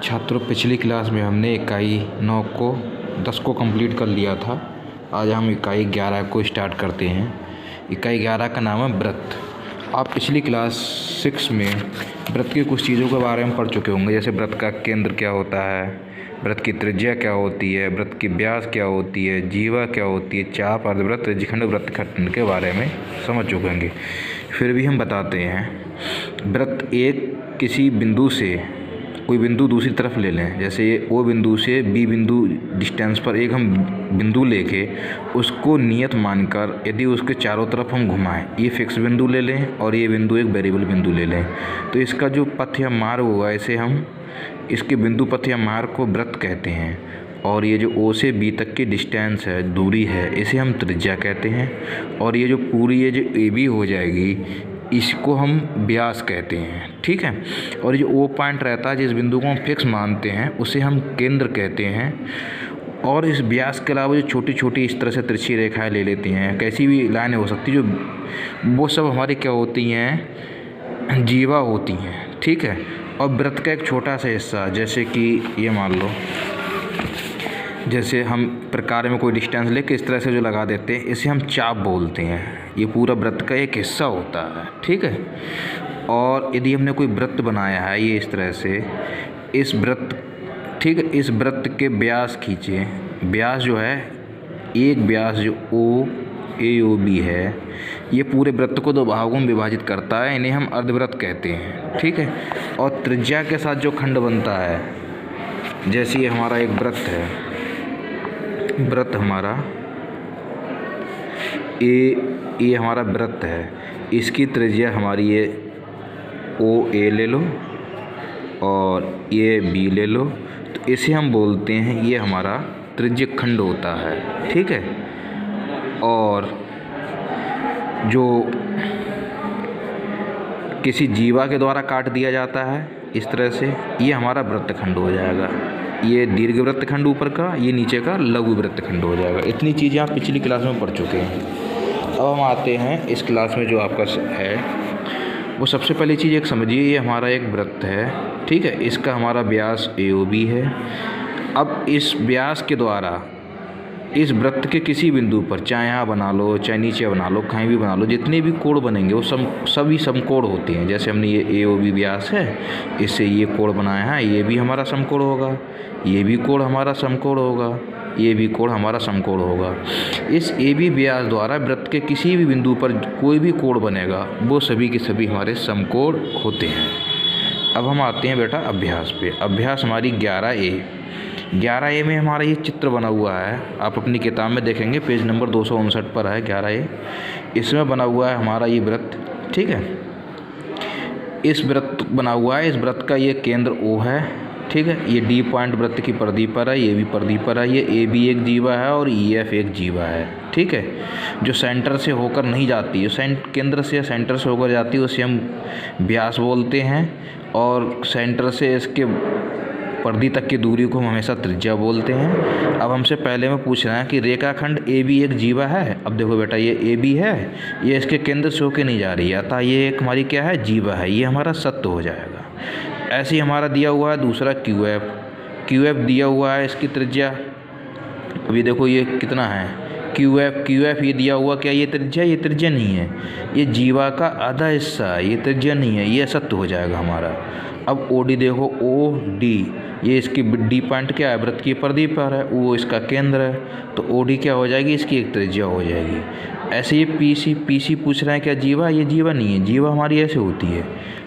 छात्रों, पिछली क्लास में हमने इकाई 9 को 10 को कंप्लीट कर लिया था। आज हम इकाई 11 को स्टार्ट करते हैं। इकाई 11 का नाम है व्रत। आप पिछली क्लास 6 में व्रत की कुछ चीज़ों के बारे में पढ़ चुके होंगे, जैसे व्रत का केंद्र क्या होता है, व्रत की त्रिज्या क्या होती है, व्रत की व्यास क्या होती है, जीवा क्या होती है, चाप, अर्धव्रत, त्रिज्यखंड, व्रत खंड के बारे में समझ चुके होंगे। फिर भी हम बताते हैं। व्रत एक किसी बिंदु से कोई बिंदु दूसरी तरफ ले लें, जैसे ये ओ बिंदु से बी बिंदु डिस्टेंस पर एक हम बिंदु लेके उसको नियत मानकर यदि उसके चारों तरफ हम घुमाएं, ये फिक्स बिंदु ले लें और ये बिंदु एक वेरिएबल बिंदु ले लें, तो इसका जो पथ या मार्ग होगा, इसे हम इसके बिंदु पथ या मार्ग को व्रत कहते हैं। और ये जो ओ से बी तक की डिस्टेंस है, दूरी है, इसे हम त्रिज्या कहते हैं। और ये जो पूरी ये जो ए बी हो जाएगी, इसको हम व्यास कहते हैं, ठीक है। और ये जो ओ पॉइंट रहता है, जिस बिंदु को हम फिक्स मानते हैं, उसे हम केंद्र कहते हैं। और इस व्यास के अलावा जो छोटी छोटी इस तरह से तिरछी रेखाएं ले लेती हैं, कैसी भी लाइनें हो सकती, जो वो सब हमारी क्या होती हैं, जीवा होती हैं, ठीक है। और व्रत का एक छोटा सा हिस्सा, जैसे कि ये मान लो, जैसे हम प्रकार में कोई डिस्टेंस लेके इस तरह से जो लगा देते हैं, इसे हम चाप बोलते हैं। ये पूरा व्रत का एक हिस्सा होता है, ठीक है। और यदि हमने कोई व्रत बनाया है ये इस तरह से, इस व्रत, ठीक है, इस व्रत के व्यास खींचे। व्यास जो है, एक व्यास जो ओ ए ओ बी है, ये पूरे व्रत को 2 भागों में विभाजित करता है, इन्हें हम अर्धव्रत कहते हैं, ठीक है। और त्रिज्या के साथ जो खंड बनता है, जैसे ये हमारा एक व्रत है, व्रत हमारा ये हमारा व्रत है, इसकी त्रिज्या हमारी ये ओ ए ले लो और ये बी ले लो, तो इसे हम बोलते हैं, ये हमारा त्रिज्यक खंड होता है, ठीक है। और जो किसी जीवा के द्वारा काट दिया जाता है इस तरह से, ये हमारा वृत्तखंड हो जाएगा। ये दीर्घ वृत्तखंड ऊपर का, ये नीचे का लघु वृत्तखंड हो जाएगा। इतनी चीज़ें आप पिछली क्लास में पढ़ चुके हैं। अब हम आते हैं इस क्लास में जो आपका है, वो सबसे पहली चीज़ एक समझिए, ये हमारा एक वृत्त है, ठीक है। इसका हमारा व्यास ए ओ बी है। अब इस व्यास के द्वारा इस वृत्त के किसी बिंदु पर, चाहे यहाँ बना लो, चाहे नीचे बना लो, कहीं भी बना लो, जितने भी कोण बनेंगे वो सभी समकोण होते हैं। जैसे हमने ये ए ओ बी व्यास है, इससे ये कोण बनाया है, ये भी हमारा समकोण होगा, ये भी कोण हमारा समकोण होगा, ये भी कोण हमारा समकोण होगा। इस ए बी व्यास द्वारा वृत्त के किसी भी बिंदु पर कोई भी कोण बनेगा, वो सभी के सभी हमारे समकोण होते हैं। अब हम आते हैं बेटा अभ्यास पे। अभ्यास हमारी 11A में हमारा ये चित्र बना हुआ है, आप अपनी किताब में देखेंगे, पेज नंबर 259 पर है 11A। इसमें बना हुआ है हमारा ये व्रत, ठीक है। इस व्रत बना हुआ है, इस व्रत का ये केंद्र O है, ठीक है। ये D पॉइंट व्रत की परिधि पर है, ये भी परिधि पर है, ये A भी एक जीवा है और EF एक जीवा है, ठीक है। जो सेंटर से होकर नहीं जाती, जो केंद्र से या सेंटर से होकर जाती है, उसे हम व्यास बोलते हैं। और सेंटर से इसके परिधि तक की दूरी को हम हमेशा त्रिज्या बोलते हैं। अब हमसे पहले में पूछ रहे हैं कि रेखाखंड ए बी एक जीवा है। अब देखो बेटा, ये ए बी है, ये इसके केंद्र से होकर नहीं जा रही है, अतः ये एक हमारी क्या है, जीवा है, ये हमारा सत्य हो जाएगा। ऐसे ही हमारा दिया हुआ है दूसरा क्यू एफ दिया हुआ है, इसकी त्रिज्या, अभी देखो ये कितना है, क्यू एफ ये दिया हुआ, क्या ये त्रिज्या नहीं है, ये जीवा का आधा हिस्सा है, ये त्रिज्या नहीं है, ये असत्य हो जाएगा हमारा। अब ओ डी देखो, ओ डी, ये इसकी डी पॉइंट क्या है, व्रत की परिधि पर है, वो इसका केंद्र है, तो ओ डी क्या हो जाएगी, इसकी एक त्रिज्या हो जाएगी। ऐसे ये पी सी पूछ रहे हैं, क्या जीवा, ये जीवा नहीं है, जीवा हमारी ऐसे होती है,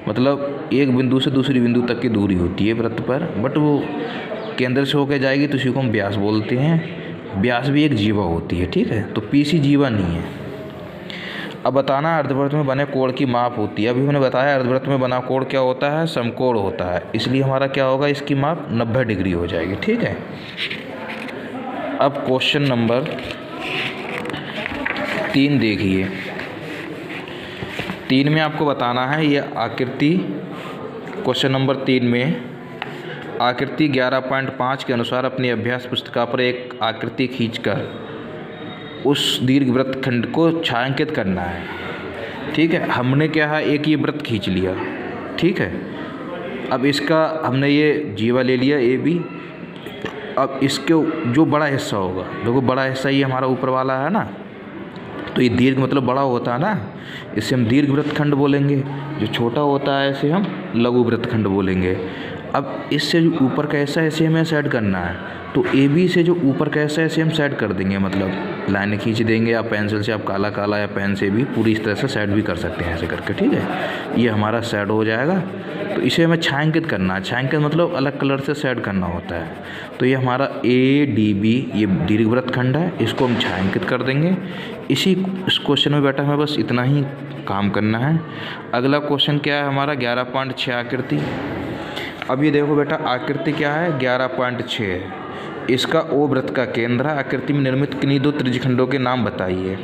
मतलब एक बिंदु से दूसरी बिंदु तक की दूरी होती है व्रत पर, बट वो केंद्र से होकर जाएगी, तो इसी को हम व्यास बोलते हैं। व्यास भी एक जीवा होती है, ठीक है। तो पी सी जीवा नहीं है। अब बताना अर्धवृत्त में बने कोण की माप होती है। अभी मैंने बताया अर्धवृत्त में बना कोण क्या होता है, समकोण होता है, इसलिए हमारा क्या होगा, इसकी माप 90 डिग्री हो जाएगी, ठीक है। अब क्वेश्चन नंबर 3 देखिए। 3 में आपको बताना है ये आकृति, क्वेश्चन नंबर 3 में आकृति 11.5 के अनुसार अपनी अभ्यास पुस्तिका पर एक आकृति खींचकर उस दीर्घ वृत्त खंड को छायांकित करना है, ठीक है। हमने क्या है, एक ये वृत्त खींच लिया, ठीक है। अब इसका हमने ये जीवा ले लिया ए बी। अब इसके जो बड़ा हिस्सा होगा, देखो बड़ा हिस्सा ये हमारा ऊपर वाला है ना, तो ये दीर्घ मतलब बड़ा होता है ना, इसे हम दीर्घ वृत्तखंड बोलेंगे। जो छोटा होता है इसे हम लघु वृत्तखंड बोलेंगे। अब इससे जो ऊपर का हिस्सा है इसे हमें सेट करना है, तो ए बी से जो ऊपर का हिस्सा है इसे हम सेट कर देंगे, मतलब लाइनें खींच देंगे, या पेंसिल से आप काला काला या पेन से भी पूरी इस तरह से सेट भी कर सकते हैं ऐसे करके, ठीक है। ये हमारा सेट हो जाएगा। तो इसे हमें छायांकित करना है। छायांकित मतलब अलग कलर से सेट करना होता है। तो ये हमारा ए डी बी ये दीर्घ वृत्तखंड है, इसको हम छायांकित कर देंगे। इस क्वेश्चन में बेटा हमें बस इतना ही काम करना है। अगला क्वेश्चन क्या है हमारा 11.6 आकृति। अब ये देखो बेटा आकृति क्या है 11.6 है। इसका ओ वृत्त का केंद्र है। आकृति में निर्मित किन्हीं दो त्रिज्यखंडों के नाम बताइए।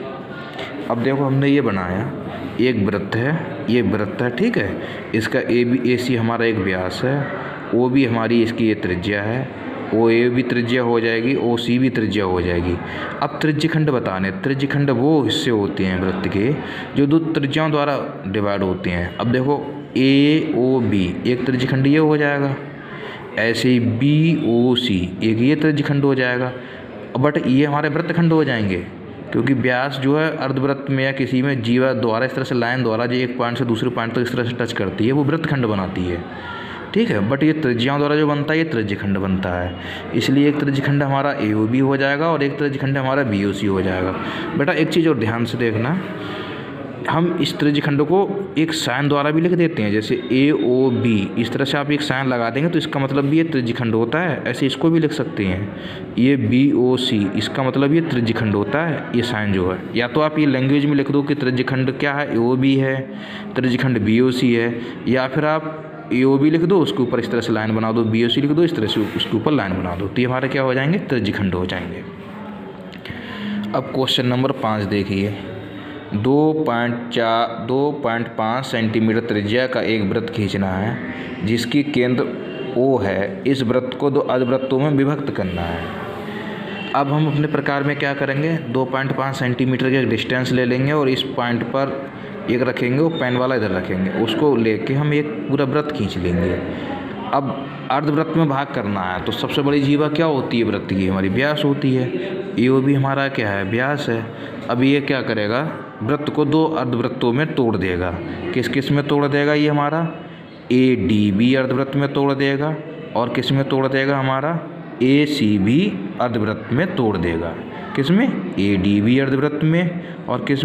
अब देखो हमने ये बनाया, एक वृत्त है, ये वृत्त है, ठीक है। इसका ए सी हमारा एक व्यास है, ओ बी हमारी इसकी ये त्रिज्या है, ओ ए भी त्रिज्या हो जाएगी, ओ सी भी त्रिज्या हो जाएगी। अब त्रिज्यखंड बताने, त्रिज्यखंड वो हिस्से होते हैं वृत्त के जो दो त्रिज्याओं द्वारा डिवाइड होते हैं। अब देखो ए ओ बी एक त्रिज्यखंड ये हो जाएगा, ऐसे ही बी ओ सी एक ये त्रिज्यखंड हो जाएगा। बट ये हमारे वृत्तखंड हो जाएंगे, क्योंकि व्यास जो है अर्धवृत्त में या किसी में जीवा द्वारा इस तरह से लाइन द्वारा जो एक पॉइंट से दूसरे पॉइंट तक इस तरह से टच करती है वो वृत्तखंड बनाती है, ठीक है। बट ये त्रिज्याओं द्वारा जो बनता है ये त्रिज्यखंड बनता है। इसलिए एक त्रिज्यखंड हमारा ए ओ बी हो जाएगा और एक त्रिज्यखंड हमारा बी ओ सी हो जाएगा। बेटा एक चीज़ और ध्यान से देखना, हम इस त्रिज्यखंड को एक साइन द्वारा भी लिख देते हैं, जैसे ए ओ बी इस तरह से आप एक साइन लगा देंगे तो इसका मतलब ये त्रिज्यखंड होता है। ऐसे इसको भी लिख सकते हैं, ये बी ओ सी इसका मतलब ये त्रिज्यखंड होता है, ये साइन जो है। या तो आप ये लैंग्वेज में लिख दो कि त्रिज्यखंड क्या है, ए ओ बी है, त्रिज्यखंड बी ओ सी है, या फिर आप ए ओ बी लिख दो उसके ऊपर इस तरह से लाइन बना दो, बी ओ सी लिख दो इस तरह से उसके ऊपर लाइन बना दो, तो ये हमारे क्या हो जाएंगे त्रिज्यखंड हो जाएंगे। अब क्वेश्चन नंबर 5 देखिए। 2.5 सेंटीमीटर त्रिज्या का एक वृत्त खींचना है जिसकी केंद्र O है। इस वृत्त को दो अर्धवृत्तों में विभक्त करना है। अब हम अपने प्रकार में क्या करेंगे, 2.5 सेंटीमीटर के डिस्टेंस ले लेंगे और इस पॉइंट पर एक रखेंगे और पेन वाला इधर रखेंगे, उसको लेके हम एक पूरा वृत्त खींच लेंगे। अब अर्धवृत्त में भाग करना है तो सबसे बड़ी जीवा क्या होती है वृत्त की, हमारी व्यास होती है। ए ओ भी हमारा क्या है, व्यास है। अब ये क्या करेगा, वृत्त को दो अर्धवृत्तों में तोड़ देगा। किस किस में तोड़ देगा, ये हमारा ए डी बी अर्धवृत्त में तोड़ देगा, और किस में तोड़ देगा, हमारा ए सी बी अर्धवृत्त में तोड़ देगा। किस में, ए डी बी अर्धवृत्त में, और किस में